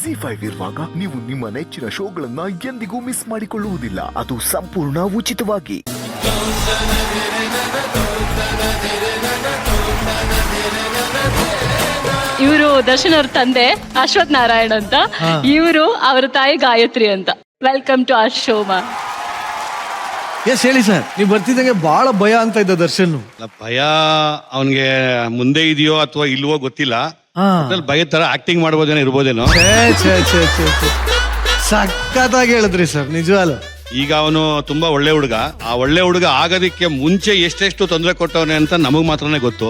ZEE5 ಇರುವಾಗ ನೀವು ನಿಮ್ಮ ನೆಚ್ಚಿನ ಶೋಗಳನ್ನ ಎಂದಿಗೂ ಮಿಸ್ ಮಾಡಿಕೊಳ್ಳುವುದಿಲ್ಲ. ಅದು ಸಂಪೂರ್ಣ ಉಚಿತವಾಗಿ. ಇವರು ದರ್ಶನ್ ಅವ್ರ ತಂದೆ ಅಶ್ವಥ್ ನಾರಾಯಣ್ ಅಂತ, ಇವರು ಅವರ ತಾಯಿ ಗಾಯತ್ರಿ ಅಂತ. ವೆಲ್ಕಮ್ ಟು ಅವರ್ ಶೋ ಮಾ. ಎಸ್ ಹೇಳಿ ಸರ್, ನೀವು ಬರ್ತಿದ್ದಂಗೆ ಬಹಳ ಭಯ ಅಂತ ಇದ್ದ ದರ್ಶನ್. ಭಯ ಅವನ್ಗೆ ಮುಂದೆ ಇದೆಯೋ ಅಥವಾ ಇಲ್ವೋ ಗೊತ್ತಿಲ್ಲ. ಭಯ ತರ ಆಕ್ಟಿಂಗ್ ಮಾಡ್ಬೋದೇನೋ ಇರ್ಬೋದೇನೋ. ಸಖತ್ತಾಗಿ ಹೇಳಿದ್ರಿ ಸರ್, ನಿಜವಾಗ್ಲು. ಈಗ ಅವನು ತುಂಬಾ ಒಳ್ಳೆ ಹುಡುಗ. ಆ ಒಳ್ಳೆ ಹುಡುಗ ಆಗೋದಿಕ್ಕೆ ಮುಂಚೆ ಎಷ್ಟೆಷ್ಟು ತೊಂದರೆ ಕೊಟ್ಟವನೆ ಅಂತ ನಮಗ್ ಮಾತ್ರನೇ ಗೊತ್ತು.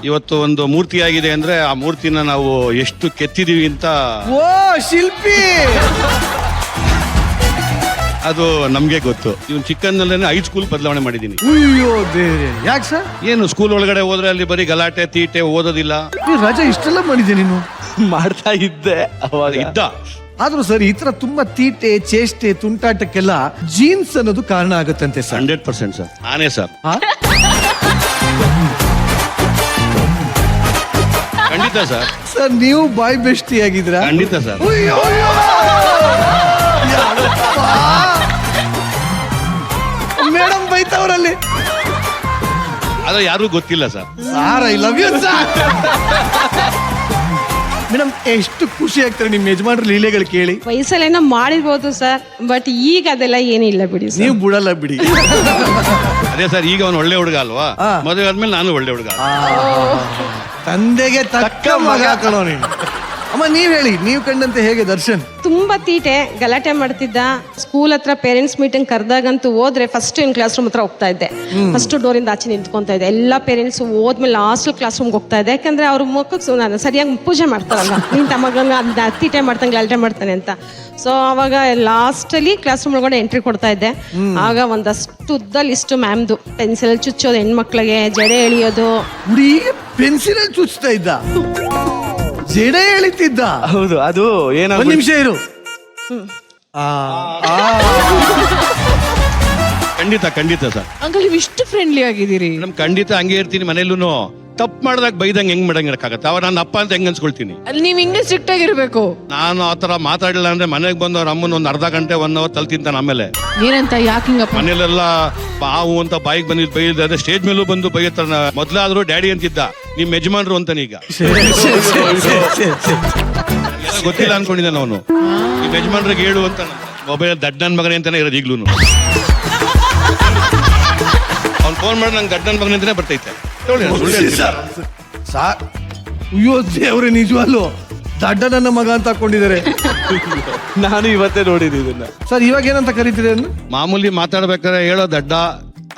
ಇವತ್ತು ಒಂದು ಮೂರ್ತಿ ಆಗಿದೆ ಅಂದ್ರೆ ಆ ಮೂರ್ತಿನ ನಾವು ಎಷ್ಟು ಕೆತ್ತಿದೀವಿ ಅಂತ. ಓ ಶಿಲ್ಪಿ, ಅದು ನಮ್ಗೆ ಗೊತ್ತು. ಇವನ್ ಚಿಕ್ಕಂದಲ್ಲೇನೆ 5 ಸ್ಕೂಲ್ ಬದಲಾವಣೆ ಮಾಡಿದೀನಿ. ಅಯ್ಯೋ ದೇವ್ರೆ, ಯಾಕೆ ಸರ್? ಏನು ಸ್ಕೂಲ್ ಒಳಗಡೆ ಹೋದ್ರೆ ಅಲ್ಲಿ ಬರೀ ಗಲಾಟೆ ತೀಟೆ, ಓದೋದಿಲ್ಲ. ರಜಾ ಇಷ್ಟೆಲ್ಲ ಮಾಡಿದ್ದೆ ನೀನು? ಮಾಡ್ತಾ ಇದ್ದೆ ಅವಾಗ ಇದ್ದ. ಆದ್ರೂ ಸರ್, ಈ ತರ ತುಂಬಾ ತೀಟೆ ಚೇಷ್ಟೆ ತುಂಟಾಟಕ್ಕೆಲ್ಲ ಜೀನ್ಸ್ ಅನ್ನೋದು ಕಾರಣ ಆಗುತ್ತಂತೆ ಸರ್. 100% ಸರ್, ನಾನೇ ಸರ್. ಖಂಡಿತ ಸರ್. ಸರ್ ನೀವು ಬಾಯ್ ಬೆಸ್ಟಿ ಆಗಿದ್ರ? ಖಂಡಿತ ಸರ್. ಮೇಡಮ್ ಬೈತವ್ರಲ್ಲಿ. ಅದು ಯಾರಿಗೂ ಗೊತ್ತಿಲ್ಲ sir. Sir I love you sir. Madam ಎಷ್ಟು ಖುಷಿ ಆಗ್ತಾರೆ ನಿಮ್ ಯಜಮಾನ್ರ ಲೀಲೆಗಳು ಕೇಳಿ. ವಯಸ್ಸಲ್ಲೇನೋ ಮಾಡಿರ್ಬೋದು ಸರ್, ಬಟ್ ಈಗ ಅದೆಲ್ಲ ಏನಿಲ್ಲ ಬಿಡಿ. ನೀವು ಬಿಡಲ್ಲ ಬಿಡಿ. ಅದೇ ಸರ್, ಈಗ ಅವನು ಒಳ್ಳೆ ಹುಡುಗ ಅಲ್ವಾ? ಮದುವೆ ಆದ್ಮೇಲೆ ನಾನು ಒಳ್ಳೆ ಹುಡುಗ. ತಂದೆಗೆ ತಕ್ಕ ಮಗ ಕಣೋ ನೀನು. ಅಮ್ಮ ನೀವ್ ಹೇಳಿ, ನೀವ್ ಕಂಡಂತೆ ಹೇಗೆ ದರ್ಶನ್? ತುಂಬಾ ತೀಟೆ, ಗಲಾಟೆ ಮಾಡ್ತಿದ್ದ. ಸ್ಕೂಲ್ ಹತ್ರ ಪೇರೆಂಟ್ಸ್ ಮೀಟಿಂಗ್ ಕರೆದಾಗಂತೂ ಹೋದ್ರೆ ಫಸ್ಟ್ ಇನ್ ಕ್ಲಾಸ್ ರೂಮ್ ಹತ್ರ ಹೋಗ್ತಾ ಇದ್ದೆ. ಫಸ್ಟ್ ಡೋರ್ ಇಂದ ಆಚೆ ನಿಂತ್ಕೊಂತ ಇದ್ದೆ. ಎಲ್ಲಾ ಪೇರೆಂಟ್ಸ್ ಹೋದ್ಮೇಲೆ ಲಾಸ್ಟ್ ಕ್ಲಾಸ್ ರೂಮ್ಗೆ ಹೋಗ್ತಾ ಇದ್ದೆ. ಯಾಕಂದ್ರೆ ಅವ್ರ ಮುಖಕ್ಕೆ ಸರಿಯಾಗಿ ಪೂಜೆ ಮಾಡ್ತಾರಲ್ಲ, ನಿಂತ ಮಗಂಗ ತೀಟೆ ಮಾಡ್ತಾನೆ ಗಲಾಟೆ ಮಾಡ್ತಾನೆ ಅಂತ. ಸೊ ಅವಾಗ ಲಾಸ್ಟ್ ಅಲ್ಲಿ ಕ್ಲಾಸ್ ರೂಮ್ ಒಳಗಡೆ ಎಂಟ್ರಿ ಕೊಡ್ತಾ ಇದ್ದೆ. ಆಗ ಒಂದಷ್ಟು ಉದ್ದ ಲಿಸ್ಟ್ ಮ್ಯಾಮ್ದು. ಪೆನ್ಸಿಲ್ ಚುಚ್ಚೋದು ಹೆಣ್ಮಕ್ಳಿಗೆ, ಜಡೆ ಎಳಿಯೋದು. ಹುಡುಗಿಗೆ ಪೆನ್ಸಿಲ್ ಚುಚ್ತಾ ಇದ್ದ, ಜಡೆ ಎಳಿತಿದ್ದ. ಹೌದು, ಅದು ಏನೋ. ಒಂದ್ ನಿಮಿಷ ಇರು. ಖಂಡಿತ ಸರ್. ಅಂಕಲ್ ನೀವು ಇಷ್ಟು ಫ್ರೆಂಡ್ಲಿ ಆಗಿದ್ದೀರಿ. ನಮ್ ಖಂಡಿತ ಹಂಗೆ ಇರ್ತೀನಿ. ಮನೇಲೂ ತಪ್ಪು ಮಾಡ್ದಾಗ ಬೈದಂಗೆ ಹೆಂಗ್ ಮಾಡಂಗಿರಕ್ಕಾಗತ್ತೆ? ಅವ್ರ ನನ್ನ ಅಪ್ಪ ಅಂತ ಹೆಂಗ್ ಅನ್ಸ್ಕೊಳ್ತೀನಿ? ಅಲ್ಲಿ ನೀವು ಹಿಂಗೆ ಸ್ಟ್ರಿಕ್ಟ್ ಆಗಿರ್ಬೇಕು. ನಾನು ಆತರ ಮಾತಾಡಿಲ್ಲ ಅಂದ್ರೆ ಮನೆಗೆ ಬಂದವ್ರ ಅಮ್ಮನ ಒಂದ್ ಅರ್ಧ ಗಂಟೆ 1 ಅವರ್ ತಲೆ ತಿಂತಾನೆ. ಆಮೇಲೆ ಏನಂತ, ಯಾಕೆ ಹಿಂಗಪ್ಪ? ಮನೇಲೆಲ್ಲ ಬಾವು ಅಂತ ಬಾಯಿಗೆ ಬಂದಿದ್ ಬೈದ, ಸ್ಟೇಜ್ ಮೇಲೂ ಬಂದು ಬೈಯತ್ತಾರ. ಮೊದ್ಲಾದ್ರೂ ಡ್ಯಾಡಿ ಅಂತಿದ್ದ, ನಿಮ್ ಯಜಮಾನ್ರು ಅಂತಾನೆ ಈಗ. ಗೊತ್ತಿಲ್ಲ ಅನ್ಕೊಂಡಿದ್ದಾನೆ ಅವನು. ನಿಮ್ ಯಜಮಾನ್ರಿಗೆ ಹೇಳು ಅಂತ. ಮೊಬೈಲ್ ದಡ್ಡನ್ ಮಗನೇ ಅಂತಾನೆ ಇರೋದು ಈಗ್ಲೂ. ಅವ್ನು ಫೋನ್ ಮಾಡಿ ನಂಗೆ ದಡ್ಡನ್ ಮಗನೇ ಅಂತಾನೆ ಬರ್ತೈತೆ. ಅಯ್ಯೋ ದೇವ್ರೆ, ನಿಜವಲ್ಲೂ ದಡ್ಡ ನನ್ನ ಮಗ ಅಂತ ಹಾಕೊಂಡಿದ್ದಾರೆ. ನಾನು ಇವತ್ತೇ ನೋಡಿದ್ದು ಇದನ್ನ. ಸರ್ ಇವಾಗ ಏನಂತ ಕರೀತೀರಿ? ಮಾಮೂಲಿ ಮಾತಾಡ್ಬೇಕಾದ್ರೆ ಹೇಳೋ ದಡ್ಡ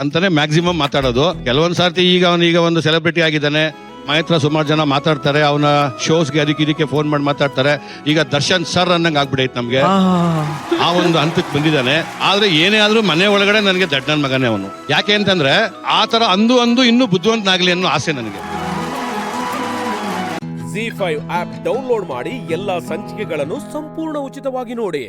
ಅಂತಾನೆ ಮ್ಯಾಕ್ಸಿಮಮ್ ಮಾತಾಡೋದು. ಕೆಲವೊಂದ್ ಸರ್ತಿ ಈಗ ಒಂದು ಸೆಲೆಬ್ರಿಟಿ ಆಗಿದ್ದಾನೆ, ಮೈತ್ರ ಸುಮಾರು ಜನ ಮಾತಾಡ್ತಾರೆ. ಅವನ ಶೋಸ್ಗೆ ಇದಕ್ಕೆ ಫೋನ್ ಮಾಡಿ ಮಾತಾಡ್ತಾರೆ. ಈಗ ದರ್ಶನ್ ಸರ್ ಅನ್ನಂಗೆ ಆಗ್ಬಿಡೈತೆ ನಮ್ಗೆ. ಆ ಒಂದು ಹಂತಕ್ಕೆ ಬಂದಿದ್ದಾನೆ. ಆದ್ರೆ ಏನೇ ಆದ್ರೂ ಮನೆ ಒಳಗಡೆ ನನಗೆ ದಡ್ಡನ್ ಮಗನೇ ಅವನು. ಯಾಕೆ ಅಂತಂದ್ರೆ ಆ ತರ ಅಂದು ಇನ್ನೂ ಬುದ್ಧಿವಂತನಾಗ್ಲಿ ಅನ್ನೋ ಆಸೆ ನನಗೆ. ZEE5 ಆಪ್ ಡೌನ್ಲೋಡ್ ಮಾಡಿ ಎಲ್ಲಾ ಸಂಚಿಕೆಗಳನ್ನು ಸಂಪೂರ್ಣ ಉಚಿತವಾಗಿ ನೋಡಿ.